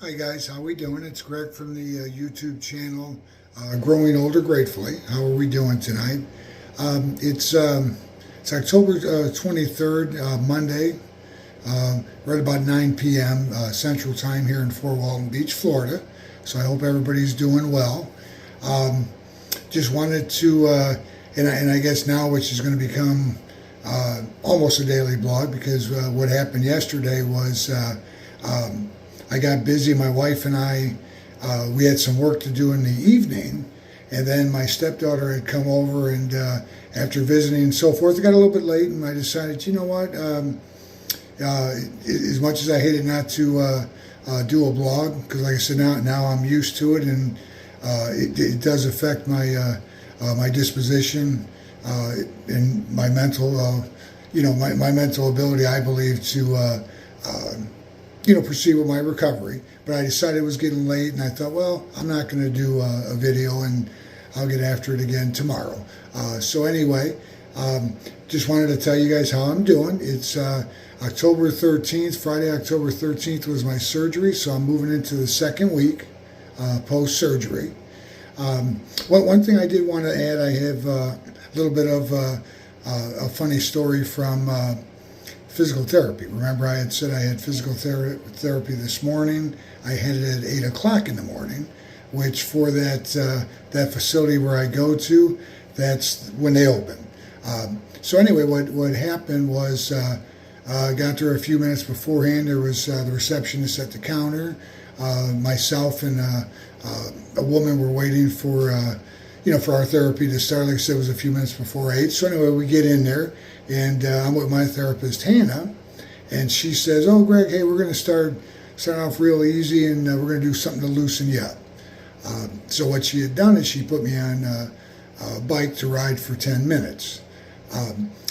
Hi guys, how we doing? It's Greg from the YouTube channel Growing Older Gratefully. How are we doing tonight? It's October 23rd, Monday, right about 9 p.m. Central Time here in Fort Walton Beach, Florida. So I hope everybody's doing well. Just wanted to, and I guess now, which is going to become almost a daily blog, because what happened yesterday was I got busy. My wife and I, we had some work to do in the evening, and then my stepdaughter had come over, and after visiting and so forth, it got a little bit late, and I decided, you know what, as much as I hated not to do a blog, because like I said, now I'm used to it, and it does affect my my disposition and my mental, my mental ability, I believe, to proceed with my recovery. But I decided it was getting late, and I thought, well, I'm not going to do a video, and I'll get after it again tomorrow. So anyway, just wanted to tell you guys how I'm doing. It's October 13th, Friday, October 13th was my surgery, so I'm moving into the second week post-surgery. One thing I did want to add, I have a little bit of a funny story from physical therapy. Remember, I had said I had physical therapy this morning. I had it at 8 o'clock in the morning, which for that facility where I go to, that's when they open. So anyway, what happened was I got there a few minutes beforehand. There was the receptionist at the counter. Myself and a woman were waiting for for our therapy to start. Like I said, it was a few minutes before 8. So anyway, we get in there, and I'm with my therapist, Hannah, and she says, "Oh, Greg, hey, we're going to start off real easy, and we're going to do something to loosen you up." So what she had done is she put me on a bike to ride for 10 minutes.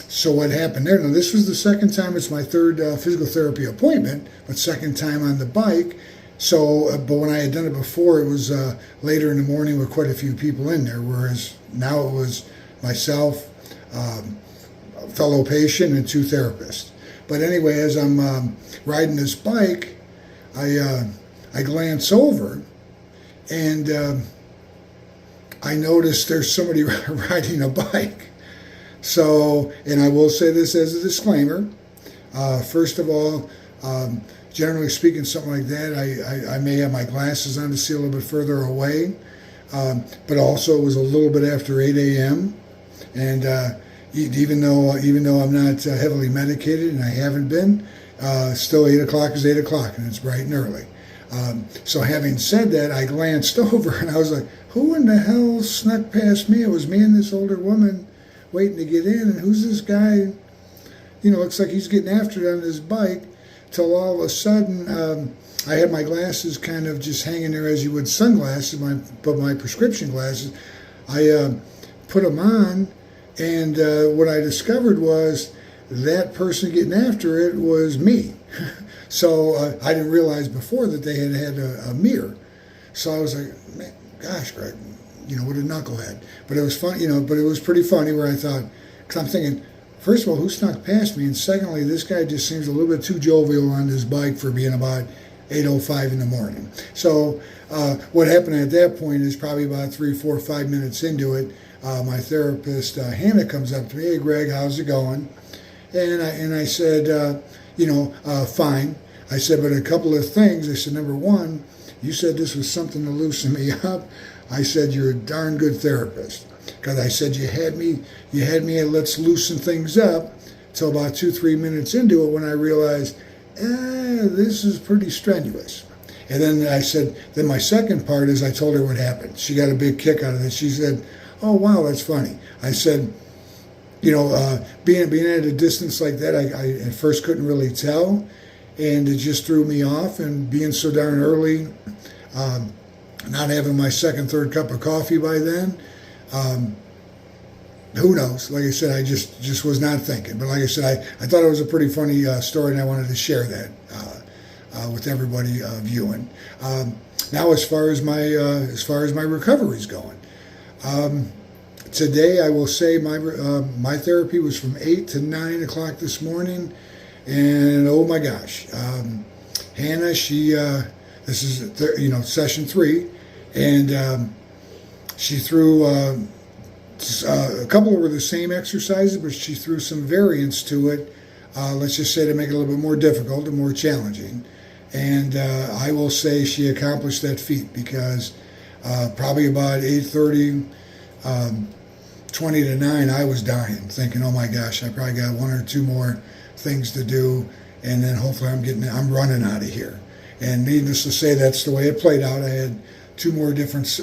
So what happened there, now this was the second time, it's my third physical therapy appointment, but second time on the bike. So, but when I had done it before, it was later in the morning with quite a few people in there, whereas now it was myself, a fellow patient, and 2 therapists. But anyway, as I'm riding this bike, I glance over, and I notice there's somebody riding a bike. So, and I will say this as a disclaimer. First of all, generally speaking, something like that, I may have my glasses on to see a little bit further away. But also, it was a little bit after 8 a.m. And even though I'm not heavily medicated, and I haven't been, still 8 o'clock is 8 o'clock, and it's bright and early. So having said that, I glanced over, and I was like, who in the hell snuck past me? It was me and this older woman waiting to get in, and who's this guy? Looks like he's getting after it on his bike. Till all of a sudden, I had my glasses kind of just hanging there as you would sunglasses, my prescription glasses. I put them on, and what I discovered was that person getting after it was me. So I didn't realize before that they had a mirror. So I was like, man, gosh, Greg, what a knucklehead. But it was fun, but it was pretty funny where I thought, because I'm thinking, first of all, who snuck past me? And secondly, this guy just seems a little bit too jovial on his bike for being about 8:05 in the morning. So what happened at that point is probably about 3, 4, 5 minutes into it, my therapist, Hannah, comes up to me, "Hey, Greg, how's it going?" And I said, fine. I said, but a couple of things. I said, number one, you said this was something to loosen me up. I said, you're a darn good therapist. Because I said, you had me at let's loosen things up, till about 2, 3 minutes into it when I realized, this is pretty strenuous. And then I said, then my second part is I told her what happened. She got a big kick out of it. She said, "Oh, wow, that's funny." I said, being at a distance like that, I at first couldn't really tell, and it just threw me off, and being so darn early, not having my second, third cup of coffee by then, who knows? Like I said, I just was not thinking. But like I said, I thought it was a pretty funny story, and I wanted to share that with everybody viewing. Now, as far as my recovery is going, today I will say my therapy was from 8 to 9 o'clock this morning, and oh my gosh, Hannah, she This is session 3, and she threw a couple were the same exercises, but she threw some variants to it. Let's just say to make it a little bit more difficult and more challenging. And I will say she accomplished that feat because probably about 8:30, 20 to 9, I was dying, thinking, oh my gosh, I probably got 1 or 2 more things to do, and then hopefully I'm running out of here. And needless to say, that's the way it played out. I had 2 more different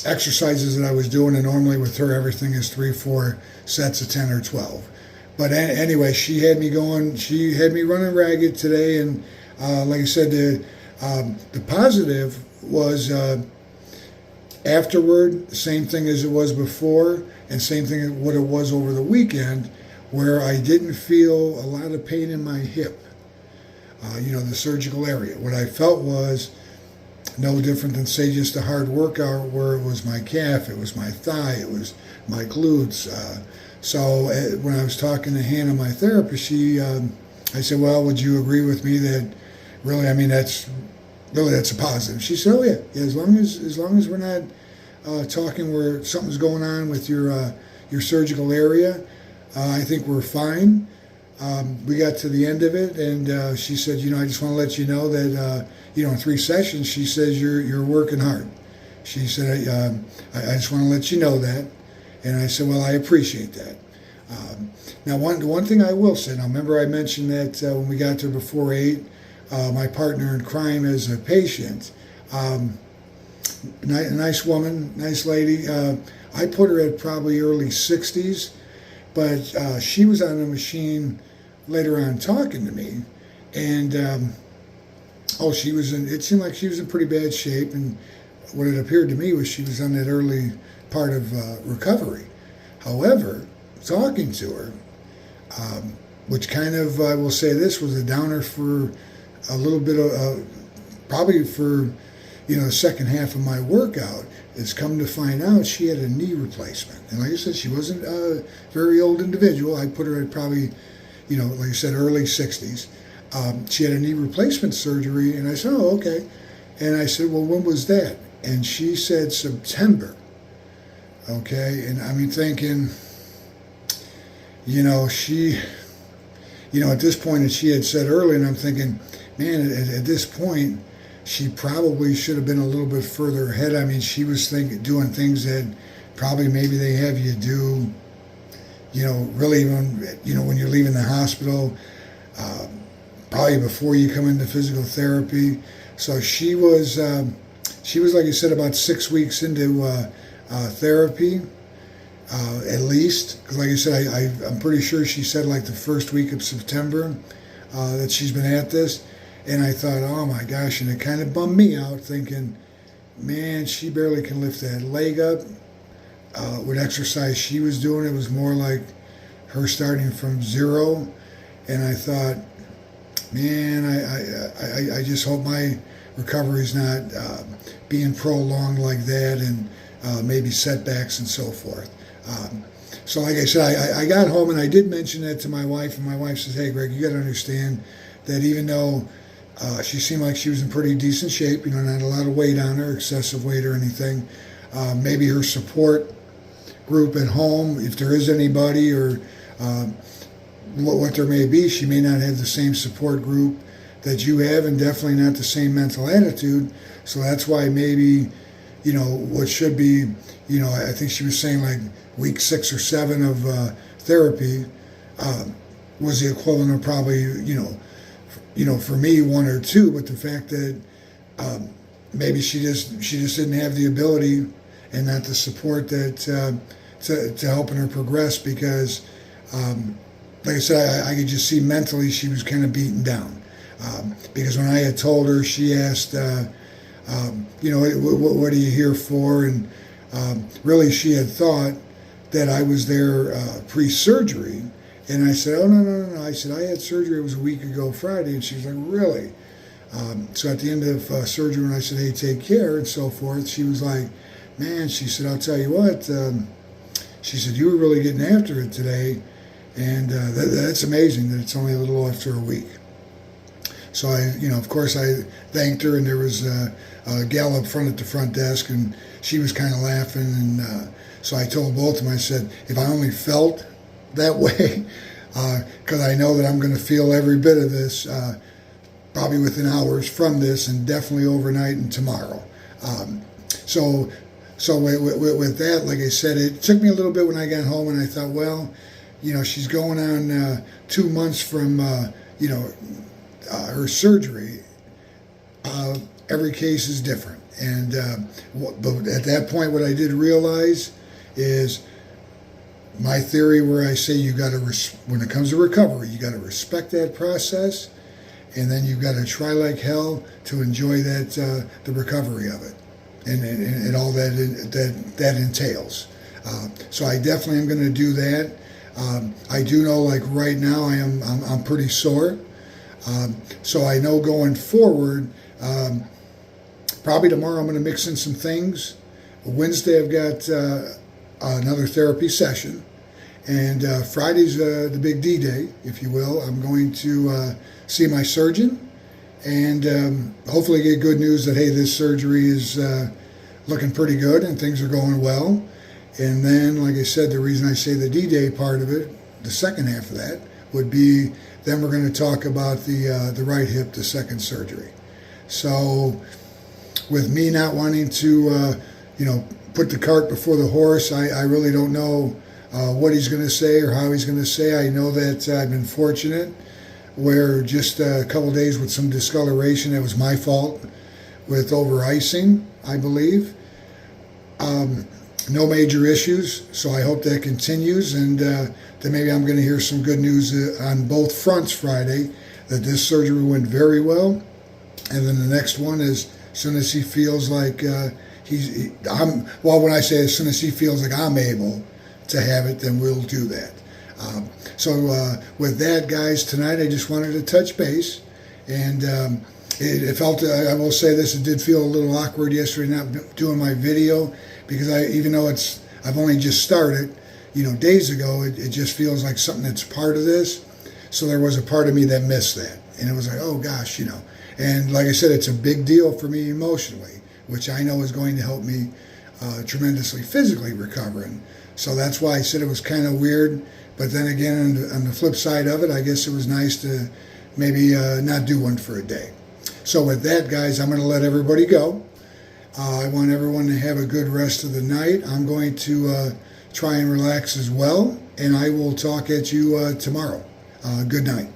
exercises that I was doing, and normally with her everything is 3-4 sets of 10 or 12. But anyway, she had me going. She had me running ragged today, and like I said, the positive was afterward, same thing as it was before, and same thing as what it was over the weekend, where I didn't feel a lot of pain in my hip, the surgical area. What I felt was no different than, say, just a hard workout where it was my calf, it was my thigh, it was my glutes. So when I was talking to Hannah, my therapist, I said, well, would you agree with me that really, that's a positive? She said, oh yeah, as long as we're not talking where something's going on with your surgical area, I think we're fine. We got to the end of it, and she said, I just want to let you know that, in 3 sessions, she says you're working hard. She said, I just want to let you know that. And I said, well, I appreciate that. Now, one thing I will say, now remember I mentioned that when we got there before 8, my partner in crime is a patient, nice woman, nice lady. I put her at probably early 60s, but she was on the machine later on talking to me, and it seemed like she was in pretty bad shape, and what it appeared to me was she was on that early part of recovery. However, talking to her, which kind of, I will say this, was a downer for a little bit of, probably for, the second half of my workout, is come to find out she had a knee replacement. And like I said, she wasn't a very old individual. I put her at probably, like I said, early 60s. She had a knee replacement surgery, and I said, oh, okay. And I said, well, when was that? And she said September. Okay, and I'm thinking, she, at this point, as she had said earlier, and I'm thinking, man, at this point, she probably should have been a little bit further ahead. She was doing things that probably maybe they have you do, really when you're leaving the hospital, probably before you come into physical therapy. So she was like I said, about 6 weeks into therapy, at least, because like I said, I'm pretty sure she said like the first week of September that she's been at this, and I thought, oh my gosh, and it kind of bummed me out, thinking, man, she barely can lift that leg up. What exercise she was doing, it was more like her starting from 0, and I thought, man, I just hope my recovery's not being prolonged like that, and maybe setbacks and so forth. So like I said, I got home and I did mention that to my wife, and my wife says, hey Greg, you got to understand that even though she seemed like she was in pretty decent shape, not a lot of weight on her, excessive weight or anything, maybe her support group at home, if there is anybody, or what there may be, she may not have the same support group that you have, and definitely not the same mental attitude. So that's why maybe, what should be, I think she was saying like week 6 or 7 of therapy was the equivalent of probably, for me 1 or 2. But the fact that maybe she just didn't have the ability and not the support that to helping her progress, because like I said, I could just see mentally she was kind of beaten down. Because when I had told her, she asked, what are you here for? And really she had thought that I was there pre-surgery. And I said, oh, no. I said, I had surgery, it was a week ago Friday. And she was like, really? So at the end of surgery, when I said, hey, take care and so forth, she was like, man, she said, I'll tell you what, she said, you were really getting after it today. And that's amazing that it's only a little after a week. So of course, I thanked her, and there was a gal up front at the front desk, and she was kind of laughing, and so I told both of them, I said, if I only felt that way, because I know that I'm going to feel every bit of this, probably within hours from this, and definitely overnight and tomorrow. So with that, like I said, it took me a little bit when I got home, and I thought, well, she's going on 2 months from, her surgery. Every case is different. And but at that point, what I did realize is my theory where I say you got to, when it comes to recovery, you got to respect that process, and then you've got to try like hell to enjoy that the recovery of it. And all that entails. So I definitely am going to do that. I do know, like right now, I'm pretty sore. So I know going forward, probably tomorrow I'm going to mix in some things. Wednesday I've got another therapy session, and Friday's the big D-Day, if you will. I'm going to see my surgeon, and hopefully get good news that, hey, this surgery is looking pretty good and things are going well. And then, like I said, the reason I say the D-Day part of it, the second half of that, would be then we're going to talk about the right hip, the second surgery. So with me not wanting to, put the cart before the horse, I really don't know what he's going to say or how he's going to say. I know that I've been fortunate where just a couple days with some discoloration, that was my fault with over icing, I believe. No major issues, so I hope that continues, and then maybe I'm going to hear some good news on both fronts Friday, that this surgery went very well, and then the next one is as soon as he feels like when I say as soon as he feels like I'm able to have it, then we'll do that. So with that, guys, tonight I just wanted to touch base, and it felt, I will say this, it did feel a little awkward yesterday not doing my video, because even though I've only just started, days ago, it just feels like something that's part of this. So there was a part of me that missed that, and it was like, oh gosh, and like I said, it's a big deal for me emotionally, which I know is going to help me tremendously physically recovering. So that's why I said it was kind of weird. But then again, on the flip side of it, I guess it was nice to maybe not do one for a day. So with that, guys, I'm going to let everybody go. I want everyone to have a good rest of the night. I'm going to try and relax as well, and I will talk at you tomorrow. Good night.